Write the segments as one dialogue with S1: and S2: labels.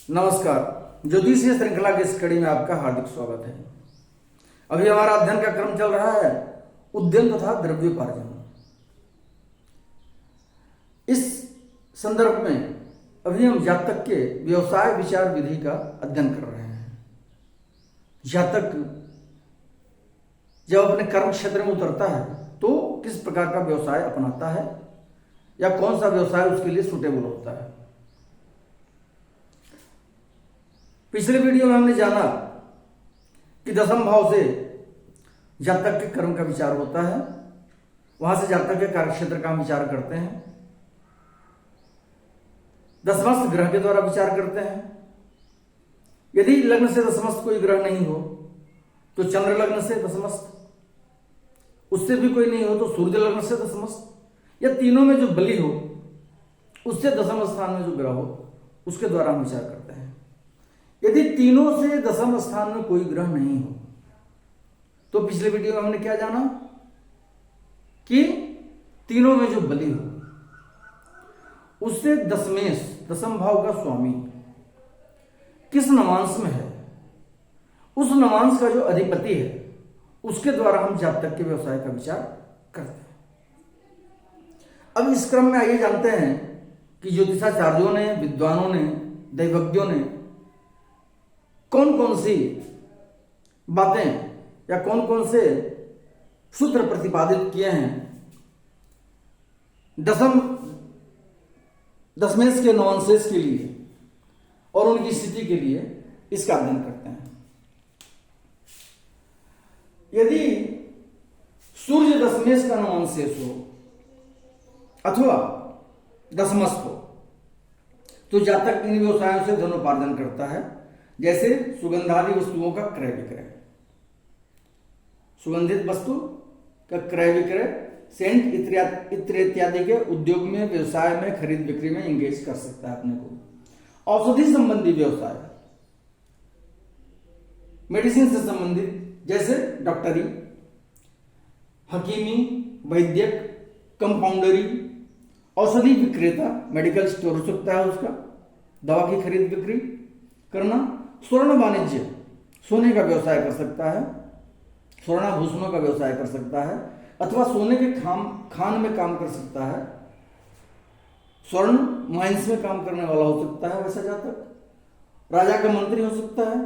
S1: नमस्कार। ज्योतिषीय श्रृंखला की इस कड़ी में आपका हार्दिक स्वागत है। अभी हमारा अध्ययन का क्रम चल रहा है उद्यम तथा द्रव्योपार्जन। इस संदर्भ में अभी हम जातक के व्यवसाय विचार विधि का अध्ययन कर रहे हैं। जातक जब अपने कर्म क्षेत्र में उतरता है तो किस प्रकार का व्यवसाय अपनाता है या कौन सा व्यवसाय उसके लिए सुटेबल होता है। पिछले वीडियो में हमने जाना कि दसम भाव से जातक के कर्म का विचार होता है, वहां से जातक के कार्यक्षेत्र का विचार करते हैं, दसमस्थ ग्रह के द्वारा विचार करते हैं। यदि लग्न से दसमस्थ कोई ग्रह नहीं हो तो चंद्र लग्न से दसमस्थ, उससे भी कोई नहीं हो तो सूर्य लग्न से दसमस्थ, या तीनों में जो बली हो उससे दसम स्थान में जो ग्रह हो उसके द्वारा हम विचार करते हैं। यदि तीनों से दसम स्थान में कोई ग्रह नहीं हो तो पिछले वीडियो में हमने क्या जाना कि तीनों में जो बली हो उससे दसमेश दसम भाव का स्वामी किस नवांश में है, उस नवांश का जो अधिपति है उसके द्वारा हम जातक के व्यवसाय का विचार करते हैं। अब इस क्रम में आइए जानते हैं कि ज्योतिषाचार्यों ने, विद्वानों ने, दैवज्ञों ने कौन कौन सी बातें या कौन कौन से सूत्र प्रतिपादित किए हैं दसमेश के नवांशेष के लिए और उनकी स्थिति के लिए, इसका अध्ययन करते हैं। यदि सूर्य दसमेश का नवांशेष हो अथवा दसमस्थ हो तो जातक इन व्यवसायों से धनोपार्जन करता है, जैसे सुगंधादि वस्तुओं का क्रय विक्रय, सुगंधित वस्तु का क्रय विक्रय, सेंट इत्र इत्यादि के उद्योग में, व्यवसाय में, खरीद बिक्री में इंगेज कर सकता है अपने को। औषधि संबंधी व्यवसाय, मेडिसिन से संबंधित जैसे डॉक्टरी, हकीमी, वैद्यक, कंपाउंडरी, औषधि विक्रेता, मेडिकल स्टोर हो सकता है उसका, दवा की खरीद बिक्री करना। स्वर्ण वाणिज्य, सोने का व्यवसाय कर सकता है, स्वर्णाभूषणों का व्यवसाय कर सकता है, अथवा सोने के खान में काम कर सकता है, स्वर्ण माइंस में काम करने वाला हो सकता है वैसा जातक। राजा का मंत्री हो सकता है,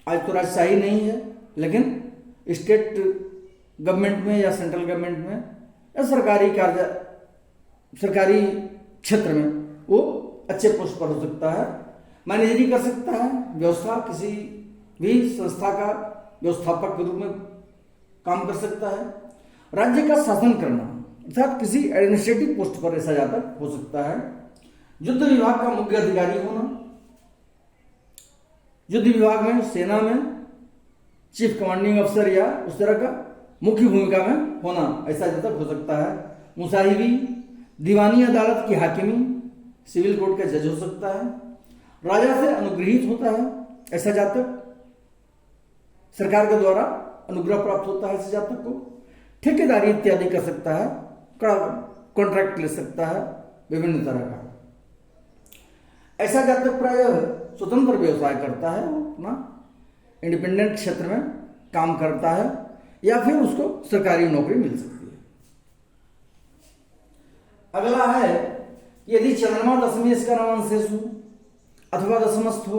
S1: आज तो राजशाही नहीं है लेकिन स्टेट गवर्नमेंट में या सेंट्रल गवर्नमेंट में या सरकारी क्षेत्र में वो अच्छे पोस्ट पर हो सकता है। मैनेजरी कर सकता है, व्यवस्था किसी भी संस्था का व्यवस्थापक के रूप में काम कर सकता है। राज्य का शासन करना अर्थात किसी एडमिनिस्ट्रेटिव पोस्ट पर ऐसा जातक हो सकता है। युद्ध विभाग का मुख्य अधिकारी होना, युद्ध विभाग में, सेना में चीफ कमांडिंग अफसर या उस तरह का मुख्य भूमिका में होना, ऐसा जातक हो सकता है। मुसाहिबी, दीवानी अदालत की हाकिमी, सिविल कोर्ट का जज हो सकता है। राजा से अनुग्रहित होता है ऐसा जातक, सरकार के द्वारा अनुग्रह प्राप्त होता है ऐसे जातक को। ठेकेदारी इत्यादि कर सकता है, कॉन्ट्रैक्ट ले सकता है विभिन्न तरह का। ऐसा जातक प्रायः स्वतंत्र व्यवसाय करता है, वो अपना इंडिपेंडेंट क्षेत्र में काम करता है या फिर उसको सरकारी नौकरी मिल सकती है। अगला है यदि चंद्रमा दसमेश का नवांशेष हो अथवा दसमस्थ हो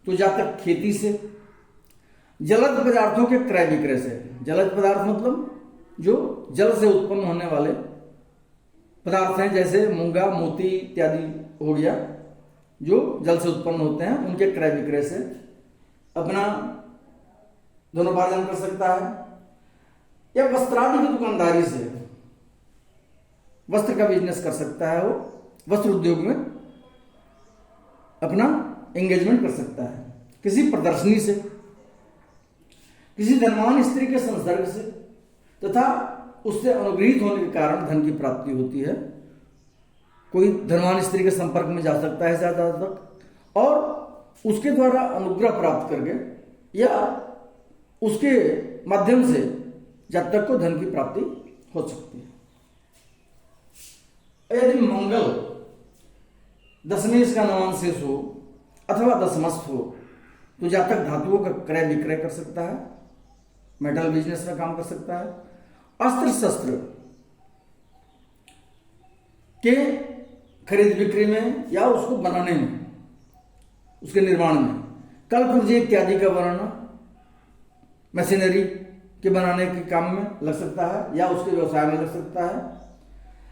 S1: तो जातक खेती से, जलद पदार्थों के क्रय विक्रय से, जलद पदार्थ मतलब जो जल से उत्पन्न होने वाले पदार्थ हैं जैसे मूंगा, मोती इत्यादि हो गया, जो जल से उत्पन्न होते हैं, उनके क्रय विक्रय से अपना धनोपार्जन कर सकता है। या वस्त्रादि की दुकानदारी से वस्त्र का बिजनेस कर सकता है, वो वस्त्र उद्योग में अपना एंगेजमेंट कर सकता है। किसी प्रदर्शनी से, किसी धनवान स्त्री के संसर्ग से तथा उससे अनुग्रहित होने के कारण धन की प्राप्ति होती है। कोई धनवान स्त्री के संपर्क में जा सकता है ज्यादा तक और उसके द्वारा अनुग्रह प्राप्त करके या उसके माध्यम से जातक को धन की प्राप्ति हो सकती है। यदि मंगल दशमेश का नवांशेष हो अथवा दशमस्त हो तो जातक धातुओं का क्रय विक्रय कर सकता है, मेटल बिजनेस में काम कर सकता है, अस्त्र शस्त्र के खरीद बिक्री में या उसको बनाने में, उसके निर्माण में, कल पुर्जे इत्यादि का बनाना, मशीनरी के बनाने के काम में लग सकता है या उसके व्यवसाय में लग सकता है।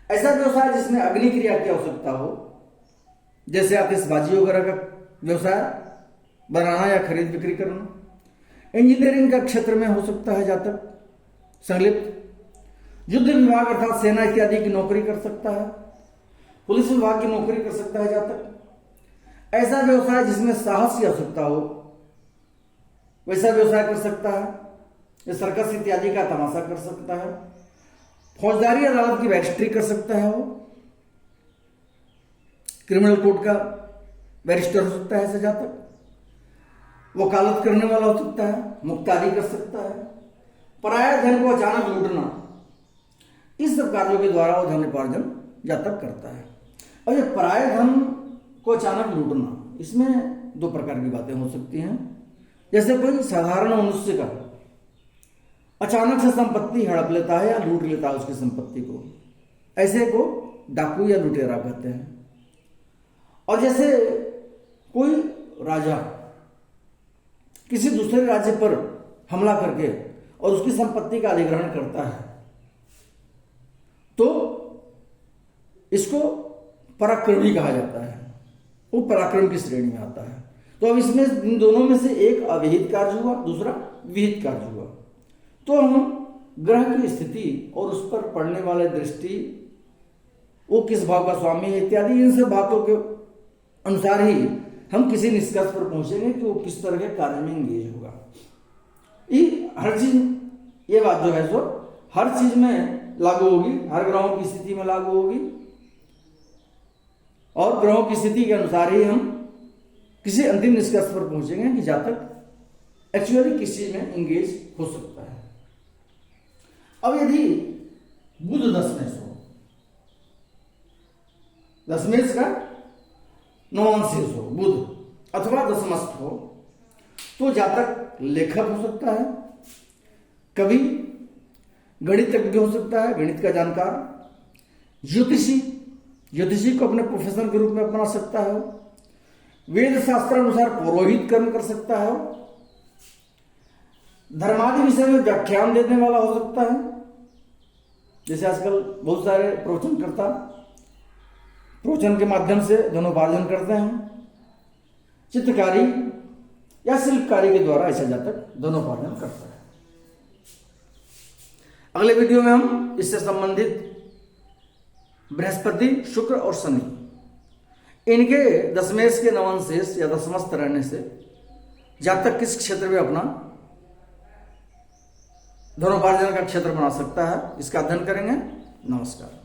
S1: ऐसा व्यवसाय जिसमें अग्नि क्रिया की आवश्यकता हो, जैसे आतिशबाजी वगैरह का व्यवसाय बनाना या खरीद बिक्री करना। इंजीनियरिंग का क्षेत्र में हो सकता है जातक संलिप्त, युद्ध विभाग अर्थात सेना इत्यादि की नौकरी कर सकता है, पुलिस विभाग की नौकरी कर सकता है जातक। ऐसा व्यवसाय जिसमें साहस की आवश्यकता हो वैसा व्यवसाय कर सकता है, ये सर्कस इत्यादि का तमाशा कर सकता है, फौजदारी अदालत की बैरिस्ट्री कर सकता है, वो क्रिमिनल कोर्ट का बैरिस्टर हो सकता है ऐसा जातक, वकालत करने वाला हो सकता है, मुक्तारी कर सकता है, पराया धन को अचानक लूटना, इस सब कार्यों के द्वारा वो धन उपार्जन जातक करता है। और ये पराया धन को अचानक लूटना, इसमें दो प्रकार की बातें हो सकती हैं। जैसे कोई साधारण मनुष्य का अचानक से संपत्ति हड़प लेता है या लूट लेता है उसकी संपत्ति को, ऐसे को डाकू या लुटेरा कहते हैं। और जैसे कोई राजा किसी दूसरे राज्य पर हमला करके और उसकी संपत्ति का अधिग्रहण करता है तो इसको पराक्रमी कहा जाता है, वो पराक्रम की श्रेणी में आता है। तो अब इसमें इन दोनों में से एक अविहित कार्य हुआ, दूसरा विहित कार्य हुआ। तो हम ग्रह की स्थिति और उस पर पड़ने वाले दृष्टि, वो किस भाव का स्वामी है इत्यादि, इन सब बातों के अनुसार ही हम किसी निष्कर्ष पर पहुंचेंगे कि वो किस तरह के कार्य में एंगेज होगा। ये हर चीज, ये बात जो है सो हर चीज में लागू होगी, हर ग्रहों की स्थिति में लागू होगी और ग्रहों की स्थिति के अनुसार ही हम किसी अंतिम निष्कर्ष पर पहुंचेंगे कि जातक एक्चुअली किस चीज में एंगेज हो सकता है। अब यदि बुध दशमेश हो, दशमेश का नवांशेष हो बुध अथवा दशमस्त हो, तो जातक लेखक हो सकता है, कवि, गणितज्ञ हो सकता है, गणित का जानकार, ज्योतिषी को अपने प्रोफेशन के रूप में अपना सकता है, वेद शास्त्र अनुसार पुरोहित कर्म कर सकता है, धर्मादि विषय में व्याख्यान देने वाला हो सकता है, जैसे आजकल बहुत सारे प्रवचनकर्ता प्रवचन के माध्यम से धनोपार्जन करते हैं, चित्रकारी या शिल्पकारी के द्वारा ऐसा जातक धनोपार्जन करता है। अगले वीडियो में हम इससे संबंधित बृहस्पति, शुक्र और शनि, इनके दशमेश के नवांशेष या दशमस्त रहने से जातक किस क्षेत्र में अपना धनोपार्जन का क्षेत्र बना सकता है, इसका अध्ययन करेंगे। नमस्कार।